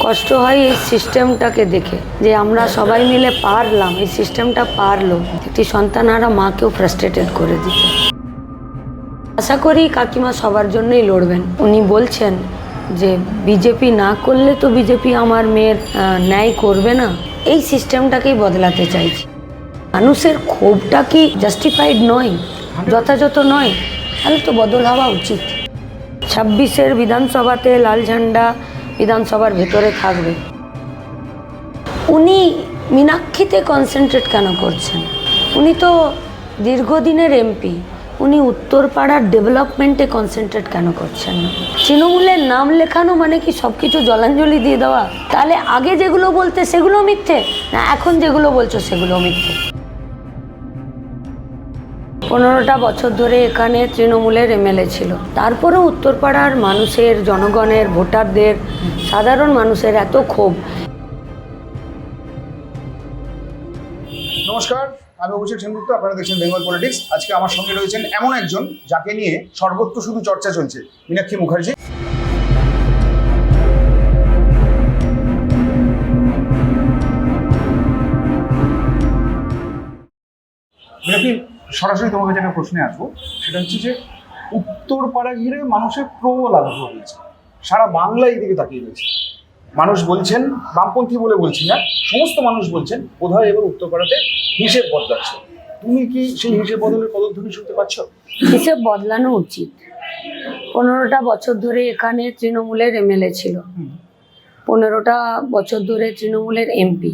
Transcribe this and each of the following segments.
কষ্ট হয় এই সিস্টেমটাকে দেখে, যে আমরা সবাই মিলে পারলাম, এই সিস্টেমটা পারলো একটি সন্তানহারা মাকেও ফ্রাস্ট্রেটেড করে দিতে। আশা করি কাকিমা সবার জন্যই লড়বেন। উনি বলছেন যে বিজেপি না করলে তো বিজেপি আমার মেয়ের ন্যায় করবে না, এই সিস্টেমটাকেই বদলাতে চাইছি। মানুষের ক্ষোভটা কি জাস্টিফাইড নয়, যথাযথ নয়? তাহলে তো বদল হওয়া উচিত। 26-এর বিধানসভাতে লাল ঝান্ডা বিধানসভার ভেতরে থাকবে। উনি মীনাক্ষীতে কনসেন্ট্রেট কেন করছেন? উনি তো দীর্ঘদিনের এমপি, উনি উত্তরপাড়ার ডেভেলপমেন্টে কনসেন্ট্রেট কেন করছেন না? তৃণমূলের নাম লেখানো মানে কি সব কিছু জলাঞ্জলি দিয়ে দেওয়া? তাহলে আগে যেগুলো বলতে সেগুলো মিথ্যে, না এখন যেগুলো বলছো সেগুলো মিথ্যে? 15টা বছর ধরে এখানে তৃণমূলের এমএলএ ছিল, তারপরেও উত্তরপাড়ার মানুষের, জনগণের, ভোটারদের, সাধারণ মানুষের এত ক্ষোভ। নমস্কার, আমি অভিষেক সেনগুপ্ত, আপনারা দেখছেন বেঙ্গল পলিটিক্স। আজকে আমার সঙ্গে রয়েছেন এমন একজন যাকে নিয়ে সর্বত্র শুধু চর্চা চলছে, মীনাক্ষী মুখার্জি। মীনাক্ষী, সরাসরি তোমার কাছে একটা প্রশ্নে আসবো, সেটা হচ্ছে যে উত্তরপাড়া ঘিরে মানুষের প্রবল আগ্রহ রয়েছে, সারা বাংলা এই দিকে তাকিয়ে রয়েছে। মানুষ বলছেন, বামপন্থী বলে বলছি না, সমস্ত মানুষ বলছেন বোধহয় এবার উত্তরপাড়াতে হিসেব বদলাচ্ছে। তুমি কি সেই হিসেব বদলের পদধ্বনি শুনতে পাচ্ছ? হিসেব বদলানো উচিত। 15টা বছর ধরে এখানে তৃণমূলের এমএলএ ছিল, 15টা বছর ধরে তৃণমূলের এমপি।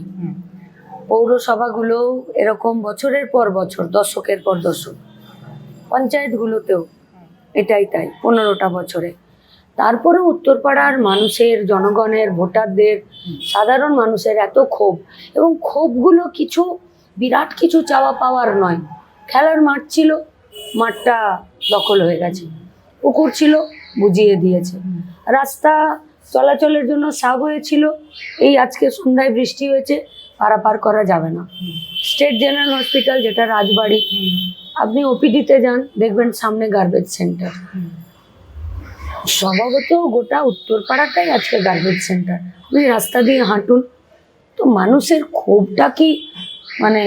পৌরসভাগুলো এরকম বছরের পর বছর, দশকের পর দশক, পঞ্চায়েতগুলোতেও এটাই তাই 15টা বছরে। তারপরেও উত্তরপাড়ার মানুষের, জনগণের, ভোটারদের, সাধারণ মানুষের এত ক্ষোভ, এবং ক্ষোভগুলো কিছু বিরাট কিছু চাওয়া পাওয়ার নয়। খেলার মাঠ ছিল, মাঠটা দখল হয়ে গেছে। পুকুর ছিল, বুঝিয়ে দিয়েছে। রাস্তা চলাচলের জন্য সাবওয়ে ছিল, এই আজকে সন্ধ্যায় বৃষ্টি হয়েছে, পারাপার করা যাবে না। স্টেট জেনারেল হসপিটাল, যেটা রাজবাড়ি, আপনি ওপিডিতে যান, দেখবেন সামনে গার্বেজ সেন্টার। স্বভাবত গোটা উত্তরপাড়াটাই আজকে গার্বেজ সেন্টার। আপনি রাস্তা দিয়ে হাঁটুন, তো মানুষের ক্ষোভটা কি মানে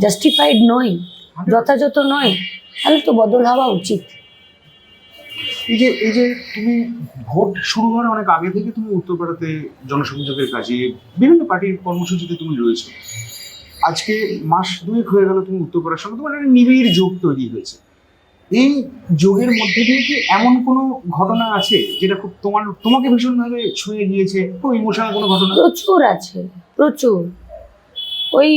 জাস্টিফাইড নয়, যথাযথ নয়? তাহলে তো বদল হওয়া উচিত। এই যে তুমি ভোট শুরু হওয়ার অনেক আগে থেকে তুমি উত্তরপাড়াতে জনসংযোগের কাজে বিভিন্ন পার্টির কর্মসূচিতে তুমি রয়েছো। আজকে মাস 2 হয়ে গেল তুমি উত্তরপাড়ার সঙ্গে তোমার একটা নিবিড় যোগ তৈরি হয়েছে। এই যোগের মধ্যে দিয়ে কি এমন কোনো ঘটনা আছে যেটা খুব তোমাকে ভীষণভাবে ছুঁয়ে গিয়েছে, খুব ইমোশনাল কোনো ঘটনা? প্রচুর আছে, প্রচুর। ওই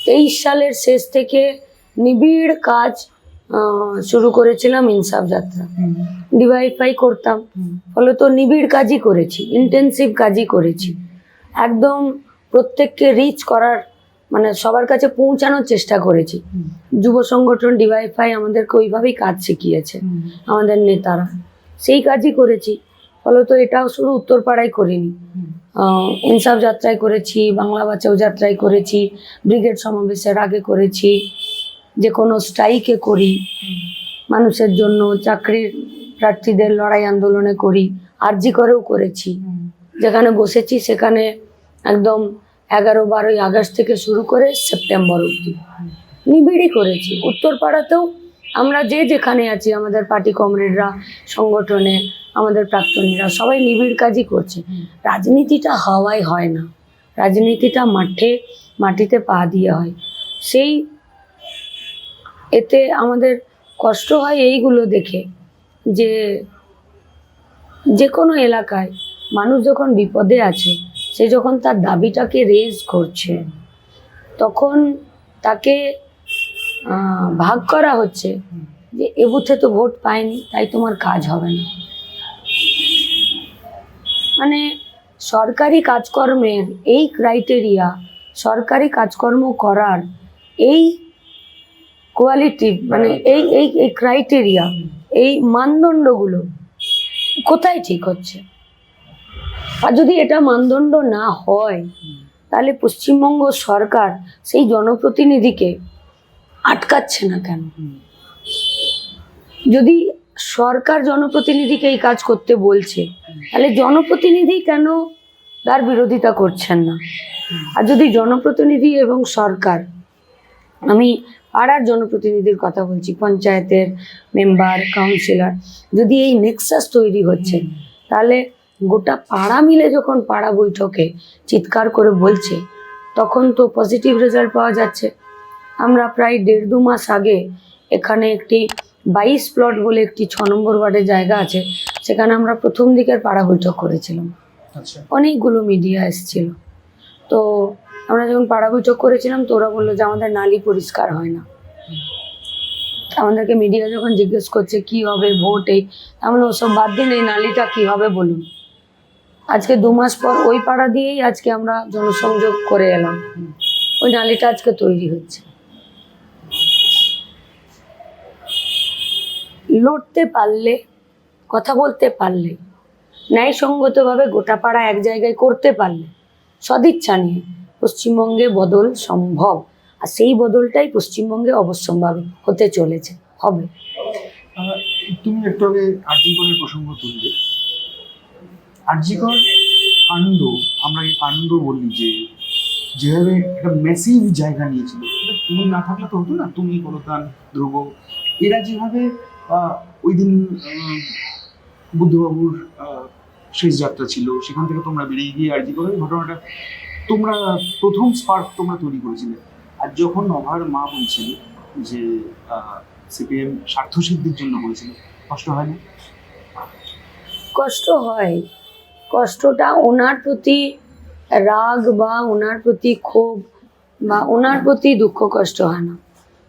23 সালের শেষ থেকে নিবিড় কাজ শুরু করেছিলাম। ইনসাফ যাত্রা ডিওয়াইফাই করতাম, ফলত নিবিড় কাজই করেছি, ইন্টেন্সিভ কাজই করেছি। একদম প্রত্যেককে রিচ করার, মানে সবার কাছে পৌঁছানোর চেষ্টা করেছি। যুব সংগঠন ডিওয়াইফাই আমাদেরকে ওইভাবেই কাজ শিখিয়েছে আমাদের নেতারা, সেই কাজই করেছি। ফলত এটাও শুধু উত্তরপাড়ায় করিনি, ইনসাফ যাত্রায় করেছি, বাংলা বাঁচাও যাত্রায় করেছি, ব্রিগেড সমাবেশের আগে করেছি, যে কোনো স্ট্রাইকে করি, মানুষের জন্য, চাকরির প্রার্থীদের লড়াই আন্দোলনে করি, আরজি করেও করেছি। যেখানে বসেছি সেখানে একদম 11-12 আগস্ট থেকে শুরু করে সেপ্টেম্বর অবধি নিবিড়ই করেছি। উত্তরপাড়াতেও আমরা যেখানে আছি, আমাদের পার্টি কমরেডরা, সংগঠনে আমাদের প্রাক্তনীরা সবাই নিবিড় কাজই করছে। রাজনীতিটা হাওয়ায় হয় না, রাজনীতিটা মাটিতে পা দিয়ে হয়। সেই এতে আমাদের কষ্ট হয় এইগুলো দেখে, যে কোনো এলাকায় মানুষ যখন বিপদে আছে, সে যখন তার দাবিটাকে রেজ করছে, তখন তাকে ভাগ করা হচ্ছে যে এ বুথে তো ভোট পায়নি, তাই তোমার কাজ হবে না। মানে সরকারি কাজকর্মের এই ক্রাইটেরিয়া, সরকারি কাজকর্ম করার এই কোয়ালিটি, মানে এই ক্রাইটেরিয়া, এই মানদণ্ডগুলো কোথায় ঠিক হচ্ছে? আর যদি এটা মানদণ্ড না হয়, তাহলে পশ্চিমবঙ্গ সরকার সেই জনপ্রতিনিধিকে আটকাচ্ছে না কেন? যদি সরকার জনপ্রতিনিধিকে এই কাজ করতে বলছে, তাহলে জনপ্রতিনিধি কেন তার বিরোধিতা করছেন না। আর যদি জনপ্রতিনিধি এবং সরকার, আমি পাড়ার জনপ্রতিনিধির কথা বলছি, পঞ্চায়েতের মেম্বার, কাউন্সিলর, যদি এই নেক্সাস তৈরি হচ্ছে, তাহলে গোটা পাড়া মিলে যখন পাড়া বৈঠকে চিৎকার করে বলছে, তখন তো পজিটিভ রেজাল্ট পাওয়া যাচ্ছে। আমরা প্রায় 1.5-2 মাস আগে এখানে একটি 22 প্লট বলে একটি 6 নম্বর ওয়ার্ডের জায়গা আছে, সেখানে আমরা প্রথম দিকের পাড়া বৈঠক করেছিলাম। আচ্ছা, অনেকগুলো মিডিয়া এসেছিল। তো আমরা যখন পাড়া বৈঠক করেছিলাম, তো ওরা বললো যে আমাদের নালি পরিষ্কার হয় না। আমাদেরকে মিডিয়া যখন জিজ্ঞেস করছে কি হবে ভোট, এই আমরা ওসব বাদ দিন, এই নালিটা কি হবে বলুন। আজকে 2 মাস পর ওই পাড়া দিয়েই আজকে আমরা জনসংযোগ করে এলাম, ওই নালিটা আজকে তৈরি হচ্ছে। লড়তে পারলে, কথা বলতে পারলে, ন্যায়সঙ্গতভাবে গোটা পাড়া এক জায়গায় করতে পারলে, সদিচ্ছা নিয়ে পশ্চিমবঙ্গে বদল সম্ভব। আর সেই বদলটাই পশ্চিমবঙ্গে অবশ্যম্ভাবী হতে চলেছে, হবে। তুমি একটু আগে আরজিকরের প্রসঙ্গ তুললে। আরজিকর কাণ্ড, আমরা এই কাণ্ড বলি যে যেভাবে একটা ম্যাসিভ জায়গা নিয়েছিল, এটা তুমি না থাকলে তো হতো না। তুমি, কলতান, ধ্রুব, এরা যেভাবে ওই দিন বুদ্ধবাবুর শেষ যাত্রা ছিল, সেখান থেকে তোমরা বেরিয়ে গিয়ে আরজিকরের ঘটনাটা তোমরা প্রথম স্পার্ক তোমরা তৈরি করেছিলে। আর যখন নভার মা বলছিল যে সিপিএম স্বার্থসিদ্ধির জন্য বলেছিল, কষ্ট হয় না? কষ্ট হয়। কষ্টটা ওনার প্রতি রাগ বা ওনার প্রতি ক্ষোভ বা ওনার প্রতি দুঃখ কষ্ট হয় না।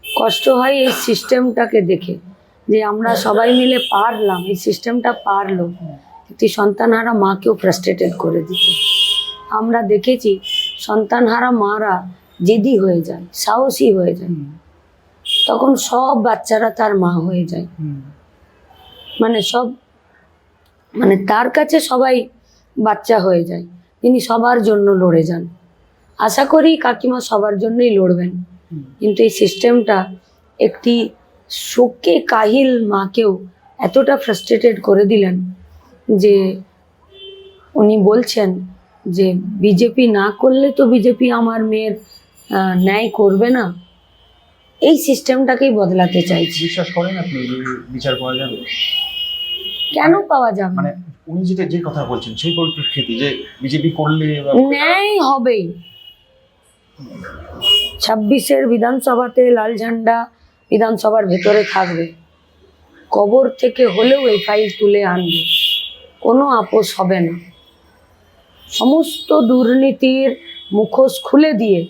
কষ্ট হয় এই সিস্টেমটাকে দেখে, যে আমরা সবাই মিলে পারলাম, এই সিস্টেমটা পারলো একটি সন্তানহারা মাকেও ফ্রাস্ট্রেটেড করে দিতে। আমরা দেখেছি সন্তানহারা মারা জেদি হয়ে যায়, সাহসী হয়ে যায়, তখন সব বাচ্চারা তার মা হয়ে যায়। মানে সব, মানে তার কাছে সবাই বাচ্চা হয়ে যায়। তিনি সবার জন্য লড়ে যান। আশা করি কাকিমা সবার জন্যই লড়বেন। কিন্তু এই সিস্টেমটা একটি শোকে কাহিল মাকেও এতটা ফ্রাস্ট্রেটেড করে দিলেন যে উনি বলছেন যে বিজেপি না করলে তো বিজেপি আমার মেয়ের ন্যায় করবে না। এই সিস্টেমটাকেই বদলাতে চাইছি। বিশ্বাস করেন আপনি যে বিচার পাওয়া যাবে? কেন পাওয়া যাবে? মানে উনি যে কথা বলছেন সেই পরিপ্রেক্ষিতে যে বিজেপি করলে ন্যায় হবেই। 26-এর বিধানসভাতে লাল ঝান্ডা বিধানসভার ভেতরে থাকবে। কবর থেকে হলেও এই ফাইল তুলে আনবে, কোনো আপোষ হবে না। সমস্ত দুর্নীতির মুখোশ খুলে দিয়ে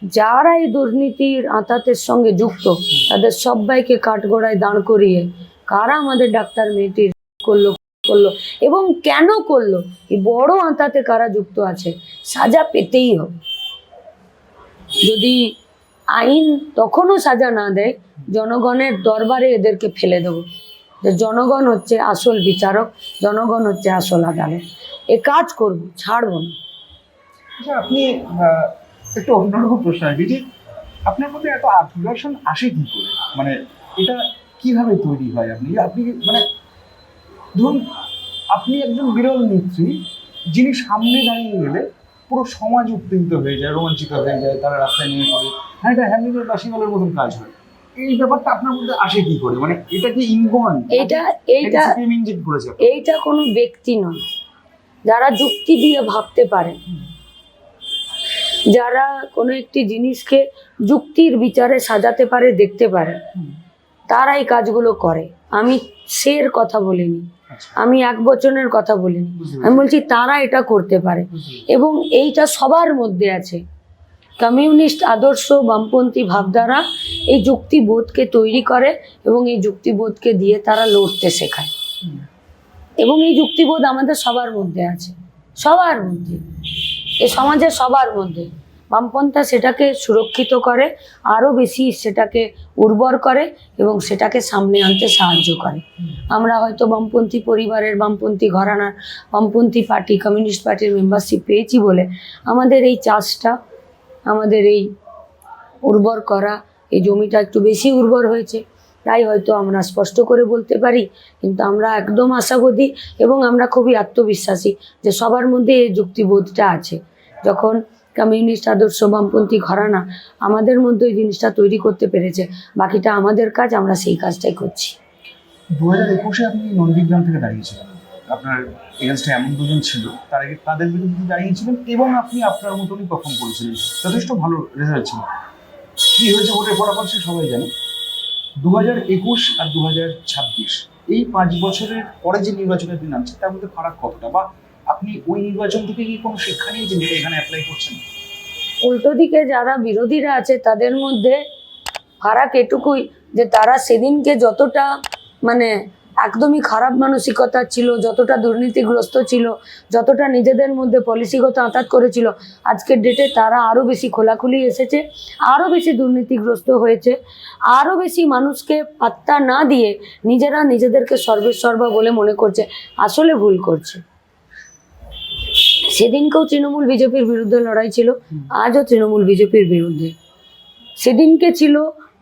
যারা এই দুর্নীতির আঁতাতের সঙ্গে যুক্ত, তাদের সবাইকে কাঠগড়ায় দাঁড় করিয়ে কারা আমাদের ডাক্তার মেয়েটির করলো এবং কেন করলো, এই বড় আঁতাতে কারা যুক্ত আছে, সাজা পেতেই হবে। যদি আইন তখনও সাজা না দেয়, জনগণের দরবারে এদেরকে ফেলে দেবো যে জনগণ হচ্ছে আসল বিচারক, জনগণ হচ্ছে আসল আদালত। এ কাজ করব, ছাড়বো না। আচ্ছা, আপনি একটু অন্যরকম প্রশ্ন আসবে যে আপনার মধ্যে এত আগ্রাসন আসে কি করে? মানে এটা কিভাবে তৈরি হয়? আপনি মানে ধরুন আপনি একজন বিরল নেত্রী, যিনি সামনে দাঁড়িয়ে গেলে পুরো সমাজ উত্তেজিত হয়ে যায়, রোমাঞ্চিত হয়ে যায়, তারা রাস্তায় নেমে পড়ে। হ্যাঁ, এটা হ্যামিলের বাসিঙ্গলের মতন কাজ হয়। এই ব্যাপারটা আপনার মধ্যে আসে কি করে? মানে এটা কি ইনবর্ন? এইটা কোনো ব্যক্তি নয়। যারা যুক্তি দিয়ে ভাবতে পারে, যারা কোনো একটি জিনিসকে যুক্তির বিচারে সাজাতে পারে, দেখতে পারে, তারা এই কাজগুলো করে। আমি সের কথা বলিনি, আমি এক বচনের কথা বলিনি, আমি বলছি তারা এটা করতে পারে। এবং এইটা সবার মধ্যে আছে। কমিউনিস্ট আদর্শ, বামপন্থী ভাবধারা এই যুক্তিবোধকে তৈরি করে এবং এই যুক্তিবোধকে দিয়ে তারা লড়তে শেখায়। এবং এই যুক্তিবোধ আমাদের সবার মধ্যে আছে, সবার মধ্যে, এই সমাজের সবার মধ্যে। বামপন্থা সেটাকে সুরক্ষিত করে, আরও বেশি সেটাকে উর্বর করে এবং সেটাকে সামনে আনতে সাহায্য করে। আমরা হয়তো বামপন্থী পরিবারের, বামপন্থী ঘরানার, বামপন্থী পার্টি, কমিউনিস্ট পার্টির মেম্বারশিপ পেয়েছি বলে আমাদের এই চাষটা, আমাদের এই উর্বর করা, এই জমিটা একটু বেশি উর্বর হয়েছে। তাই হয়তো আমরা স্পষ্ট করে বলতে পারি, কিন্তু আমরা একদম আশাবাদী এবং আমরা খুবই আত্মবিশ্বাসী যে সবার মধ্যে এই যুক্তিবোধটা আছে। যখন কমিউনিস্ট আদর্শ বামপন্থী ঘরানা আমাদের মধ্যে এই জিনিসটা তৈরি করতে পেরেছে, বাকিটা আমাদের কাজ, আমরা সেই কাজটাই করছি। 2021-এ আপনি নন্দীগ্রাম থেকে দাঁড়িয়েছিলেন, আপনার এগেনস্টে এমন দুজন ছিল, তার আগে তাদের বিরুদ্ধে দাঁড়িয়েছিলেন এবং আপনি আপনার মতনই পারফর্ম করেছিলেন, যথেষ্ট ভালো রেজাল্ট ছিল। কী হয়েছে ভোটের ফলাফল সে সবাই জানে। 2021 আর 2026 এই 5 বছরের পরে যে নির্বাচনের দিন আছে তার মধ্যে ফারাক কতটা, বা আপনি ওই নির্বাচন থেকে কি কোনো শিক্ষা নিয়েছেন যেটা এখানে অ্যাপ্লাই করছেন? উল্টো দিকে যারা বিরোধীরা আছে তাদের মধ্যে ফারাক এটুকুই যে তারা সেদিনকে যতটা মানে একদমই খারাপ মানসিকতা ছিল, যতটা দুর্নীতিগ্রস্ত ছিল, যতটা নিজেদের মধ্যে পলিসিগত আঁতাত করেছিল, আজকের ডেটে তারা আরও বেশি খোলাখুলি এসেছে, আরও বেশি দুর্নীতিগ্রস্ত হয়েছে, আরও বেশি মানুষকে পাত্তা না দিয়ে নিজেরা নিজেদেরকে সর্বেসর্বা বলে মনে করছে, আসলে ভুল করছে। সেদিনকেও তৃণমূল বিজেপির বিরুদ্ধে লড়াই ছিল, আজও তৃণমূল বিজেপির বিরুদ্ধে। সেদিনকে ছিল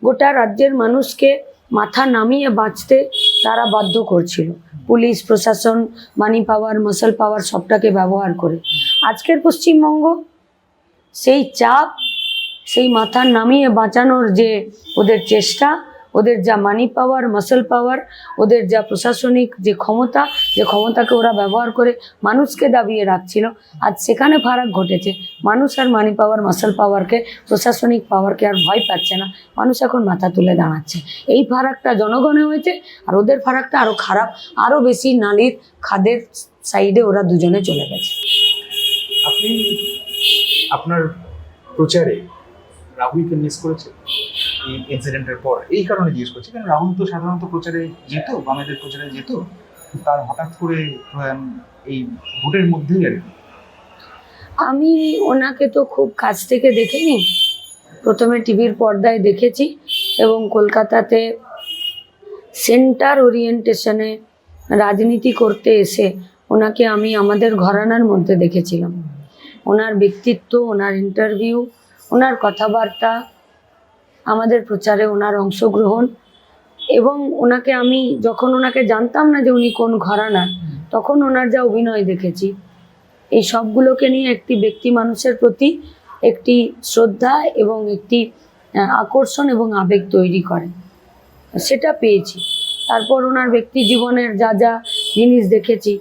গোটা রাজ্যের মানুষকে মাথা নামিয়ে বাঁচতে তারা বাধ্য করছিল, পুলিশ প্রশাসন মানি পাওয়ার মাসল পাওয়ার সবটাকে ব্যবহার করে। আজকের পশ্চিমবঙ্গ সেই চাপ, সেই মাথা নামিয়ে বাঁচানোর যে ওদের চেষ্টা, ওদের যা মানি পাওয়ার মাসল পাওয়ার, ওদের যা প্রশাসনিক যে ক্ষমতাকে ওরা ব্যবহার করে মানুষকে দাবিয়ে রাখছিল, আজ সেখানে ফারাক ঘটেছে। মানুষ আর মানি পাওয়ার মাসল পাওয়ারকে, প্রশাসনিক পাওয়ারকে আর ভয় পাচ্ছে না, মানুষ এখন মাথা তুলে দাঁড়াচ্ছে। এই ফারাকটা জনগণে হয়েছে, আর ওদের ফারাকটা আরও খারাপ, আরও বেশি নালীর খাদের সাইডে ওরা দুজনে চলে গেছে। আপনি আপনার প্রচারে রাহুলকে মিস করেছে এই ইনসিডেন্টের পর? এই কারণে জিজ্ঞেস করছি কারণ রাহুল তো সাধারণত প্রচারে যেত, বামেদের প্রচারে যেত, তার হঠাৎ করে এই ভোটের মধ্যেই আর কি। আমি ওনাকে তো খুব কাছ থেকে দেখিনি, প্রথমে টিভির পর্দায় দেখেছি এবং কলকাতাতে সেন্টার ওরিয়েন্টেশনে রাজনীতি করতে এসে ওনাকে আমি আমাদের ঘরানার মধ্যে দেখেছিলাম। ওনার ব্যক্তিত্ব, ওনার ইন্টারভিউ, ওনার কথাবার্তা, আমাদের প্রচারে ওনার অংশগ্রহণ, এবং ওনাকে আমি যখন ওনাকে জানতাম না যে উনি কোন ঘরানার, তখন ওনার যা অভিনয় দেখেছি, এই সবগুলোকে নিয়ে একটি ব্যক্তি মানুষের প্রতি একটি শ্রদ্ধা এবং একটি আকর্ষণ এবং আবেগ তৈরি করে, সেটা পেয়েছি। তারপর ওনার ব্যক্তি জীবনের যা যা জিনিস দেখেছি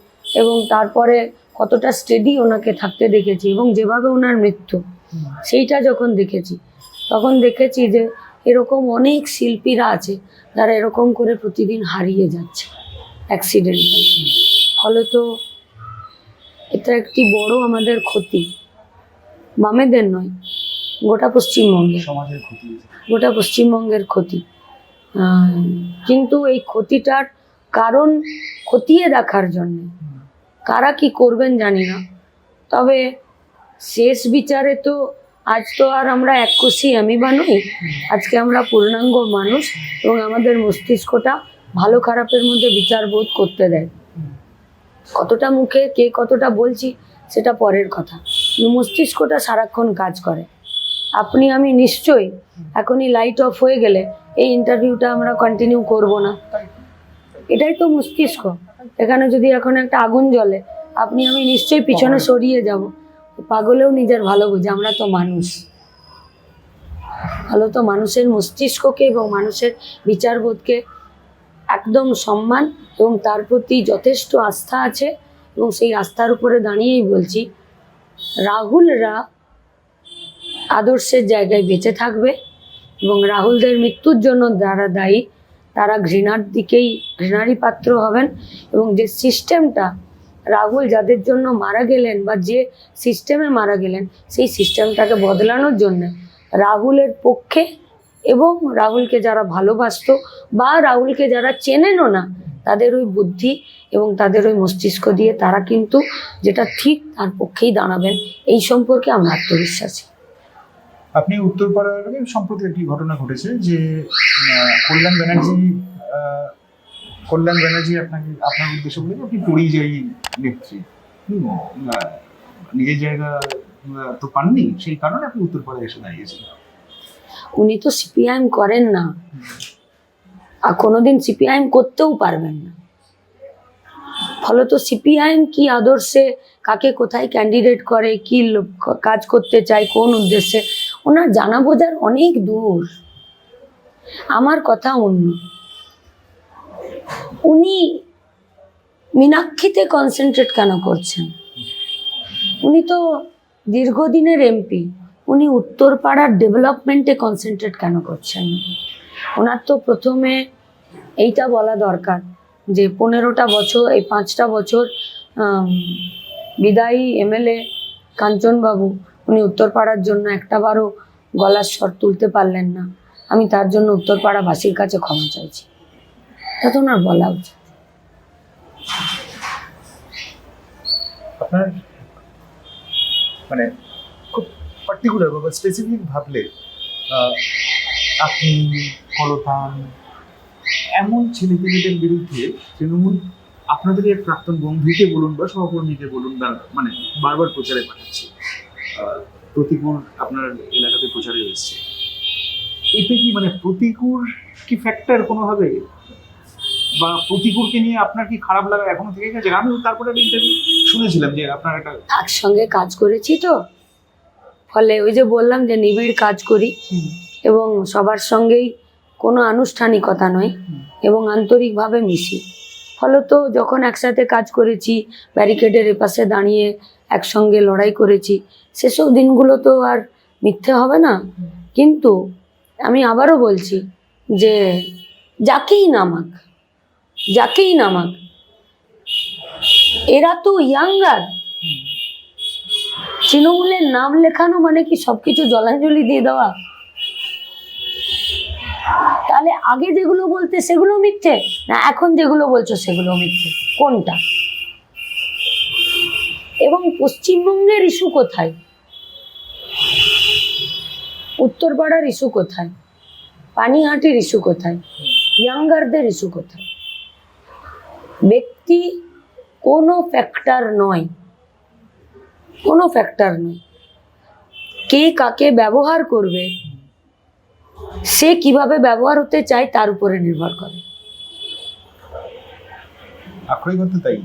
এবং তারপরে কতটা স্টেডি ওনাকে থাকতে দেখেছি, এবং যেভাবে ওনার মৃত্যু সেইটা যখন দেখেছি, তখন দেখেছি যে এরকম অনেক শিল্পীরা আছে যারা এরকম করে প্রতিদিন হারিয়ে যাচ্ছে অ্যাক্সিডেন্টে। ফলত এটা একটি বড় আমাদের ক্ষতি, বামেদের নয়, গোটা পশ্চিমবঙ্গের, সমাজের ক্ষতি, গোটা পশ্চিমবঙ্গের ক্ষতি। কিন্তু এই ক্ষতিটার কারণ খতিয়ে দেখার জন্য কারা কি করবেন জানি না, তবে শেষ বিচারে তো আজ তো আর আমরা এককোষী অ্যামিবা নই, আজকে আমরা পূর্ণাঙ্গ মানুষ এবং আমাদের মস্তিষ্কটা ভালো খারাপের মধ্যে বিচার বোধ করতে দেয়। কতটা মুখে কে কতটা বলছি সেটা পরের কথা, মস্তিষ্কটা সারাক্ষণ কাজ করে। আপনি আমি নিশ্চয়ই এখনই লাইট অফ হয়ে গেলে এই ইন্টারভিউটা আমরা কন্টিনিউ করব না, এটাই তো মস্তিষ্ক। এখানে যদি এখন একটা আগুন জ্বলে, আপনি আমি নিশ্চয়ই পিছনে সরিয়ে যাব। পাগলেও নিজের ভালো বুঝে, আমরা তো মানুষ। ভালো তো মানুষের মস্তিষ্ককে এবং মানুষের বিচারবোধকে একদম সম্মান এবং তার প্রতি যথেষ্ট আস্থা আছে, এবং সেই আস্থার উপরে দাঁড়িয়েই বলছি রাহুলরা আদর্শের জায়গায় বেঁচে থাকবে, এবং রাহুলদের মৃত্যুর জন্য যারা দায়ী তারা ঘৃণারই পাত্র হবেন। এবং যে সিস্টেমটা রাহুল যাদের জন্য মারা গেলেন বা যে সিস্টেমে মারা গেলেন, সেই সিস্টেমটাকে বদলানোর জন্য রাহুলের পক্ষে, এবং রাহুলকে যারা ভালোবাসতো বা রাহুলকে যারা চেনেনও না, তাদের ওই বুদ্ধি এবং তাদের ওই মস্তিষ্ক দিয়ে তারা কিন্তু যেটা ঠিক তার পক্ষেই দাঁড়াবেন, এই সম্পর্কে আমরা আত্মবিশ্বাসী। আপনি উত্তরপাড়ার সম্প্রতি একটি ঘটনা ঘটেছে যে কল্যাণ ব্যানার্জি আপনার উদ্দেশ্য বলে আপনি পরিযায়ী নেত্রী, নিজের জায়গা তো পাননি, সেই কারণে আপনি উত্তরপাড়ায় এসে দাঁড়িয়েছেন। উনি তো সিপিআইএম করেন না, আর কোনোদিন সিপিআইএম করতেও পারবেন না। ফলত সিপিআইএম কি আদর্শে, কাকে কোথায় ক্যান্ডিডেট করে, কি কাজ করতে চায়, কোন উদ্দেশ্যে, ওনার জানা বোঝার অনেক দূর। আমার কথা অন্য, উনি মীনাক্ষীতে কনসেন্ট্রেট কেন করছেন? উনি তো দীর্ঘদিনের এমপি, উনি উত্তরপাড়ার ডেভেলপমেন্টে কনসেন্ট্রেট কেন করছেন? ওনার তো প্রথমে এইটা বলা দরকার যে 15টা বছর, এই 5টা বছর বিদায়ী এমএলএ কাঞ্চনবাবু, উনি উত্তরপাড়ার জন্য একটাবারও গলার স্বর তুলতে পারলেন না। আমি তার জন্য উত্তরপাড়াবাসীর কাছে ক্ষমা চাইছি। তা তো ওনার বলা উচিত। আপনার মানে খুব পার্টিকুলার বা স্পেসিফিক ভাবলে আপনি কলতান এমন ছেলেপেলেদের বিরুদ্ধে তৃণমূল আপনাদের এক প্রাক্তন বন্ধুকে বলুন বা সহকর্মীকে বলুন, মানে বারবার প্রচারে পাঠাচ্ছে, প্রতিকূল আপনার এলাকাতে প্রচারে এসছে, এতে কি মানে প্রতিকূল কি ফ্যাক্টর কোনোভাবে, বা প্রতিকূলকে নিয়ে আপনার কি খারাপ লাগা এখনো থেকে গেছে? আমি তারপরে ইন্টারভিউ শুনেছিলাম যে আপনার একটা একসঙ্গে কাজ করেছি তো, ফলে ওই যে বললাম যে নিবিড় কাজ করি এবং সবার সঙ্গেই কোনো আনুষ্ঠানিকতা নয় এবং আন্তরিকভাবে মিশি। ফলত যখন একসাথে কাজ করেছি, ব্যারিকেডের এপাশে দাঁড়িয়ে একসঙ্গে লড়াই করেছি, সেসব দিনগুলো তো আর মিথ্যে হবে না। কিন্তু আমি আবারও বলছি যে যাকেই নামাক, এরা তো ইয়াঙ্গার। তৃণমূলের নাম লেখানো মানে কি সবকিছু জলাঞ্জলি দিয়ে দেওয়া? তাহলে আগে যেগুলো বলতে সেগুলো মিথ্যে, না এখন যেগুলো বলছো সেগুলো মিথ্যে? কোনটা? এবং পশ্চিমবঙ্গের ইস্যু কোথায়? উত্তরপাড়ার ইস্যু কোথায়? পানিহাটির ইস্যু কোথায়? ইয়াঙ্গারদের ইস্যু কোথায়? ব্যক্তি কোনো ফ্যাক্টর নয়, কোনো ফ্যাক্টর নয়। কে কাকে ব্যবহার করবে, সে কিভাবে ব্যবহার হতে চায় তার উপরে নির্ভর করে। আক্ষরিক অর্থে তাই।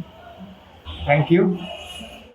Thank you.